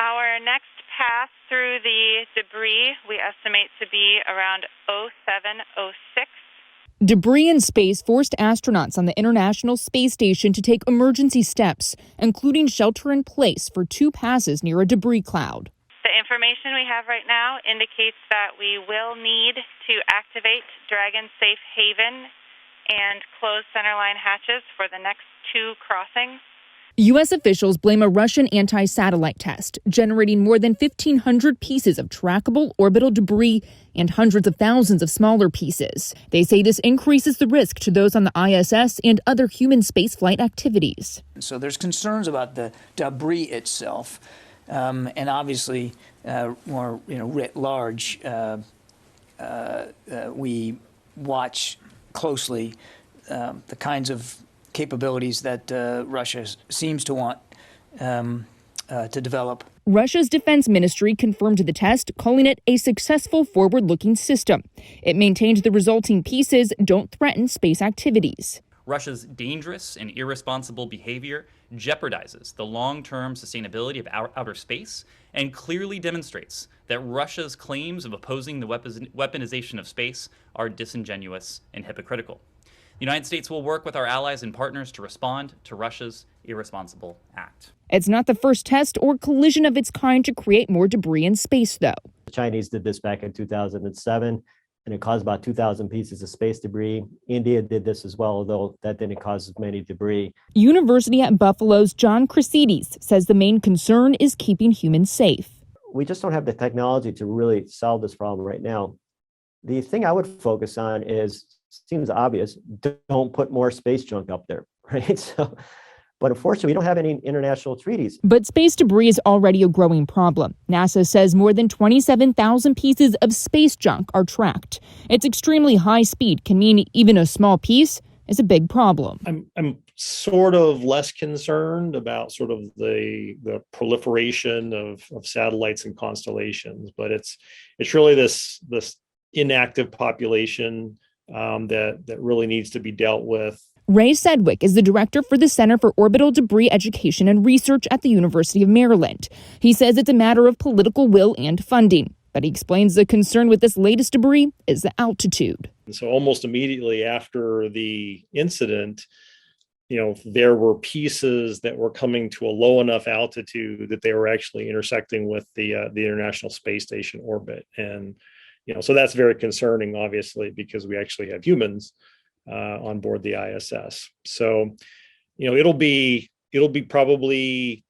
Our next pass through the debris we estimate to be around 0706. Debris in space forced astronauts on the International Space Station to take emergency steps, including shelter in place for 2 passes near a debris cloud. The information we have right now indicates that we will need to activate Dragon Safe Haven and close centerline hatches for the next 2 crossings. U.S. officials blame a Russian anti-satellite test, generating more than 1,500 pieces of trackable orbital debris and hundreds of thousands of smaller pieces. They say this increases the risk to those on the ISS and other human spaceflight activities. So there's concerns about the debris itself, and obviously, more writ large, we watch closely the kinds of capabilities that Russia seems to want to develop. Russia's defense ministry confirmed the test, calling it a successful forward-looking system. It maintained the resulting pieces don't threaten space activities. Russia's dangerous and irresponsible behavior jeopardizes the long-term sustainability of outer space and clearly demonstrates that Russia's claims of opposing the weaponization of space are disingenuous and hypocritical. The United States will work with our allies and partners to respond to Russia's irresponsible act. It's not the first test or collision of its kind to create more debris in space, though. The Chinese did this back in 2007, and it caused about 2,000 pieces of space debris. India did this as well, although that didn't cause as many debris. University at Buffalo's John CRASSIDIS says the main concern is keeping humans safe. We just don't have the technology to really solve this problem right now. The thing I would focus on is, seems obvious, don't put more space junk up there, right? So, but unfortunately, we don't have any international treaties. But space debris is already a growing problem. NASA says more than 27,000 pieces of space junk are tracked. Its extremely high speed can mean even a small piece is a big problem. I'm sort of less concerned about sort of the proliferation of satellites and constellations, but it's really this inactive population that really needs to be dealt with. Ray SEDWICK is the director for the Center for Orbital Debris Education and Research at the University of Maryland. He says it's a matter of political will and funding, but he explains the concern with this latest debris is the altitude. And so almost immediately after the incident, there were pieces that were coming to a low enough altitude that they were actually intersecting with the International Space Station orbit. And so that's very concerning, obviously, because we actually have humans on board the ISS. So, it'll be probably,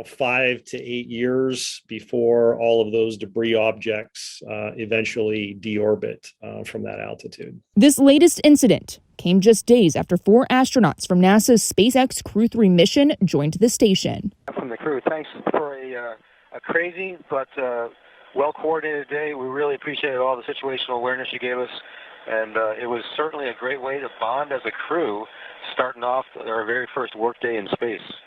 5 to 8 years before all of those debris objects eventually deorbit from that altitude. This latest incident came just days after 4 astronauts from NASA's SpaceX Crew 3 mission joined the station. From the crew, thanks for a crazy but well-coordinated day. We really appreciated all the situational awareness you gave us, and it was certainly a great way to bond as a crew, starting off our very first workday in space.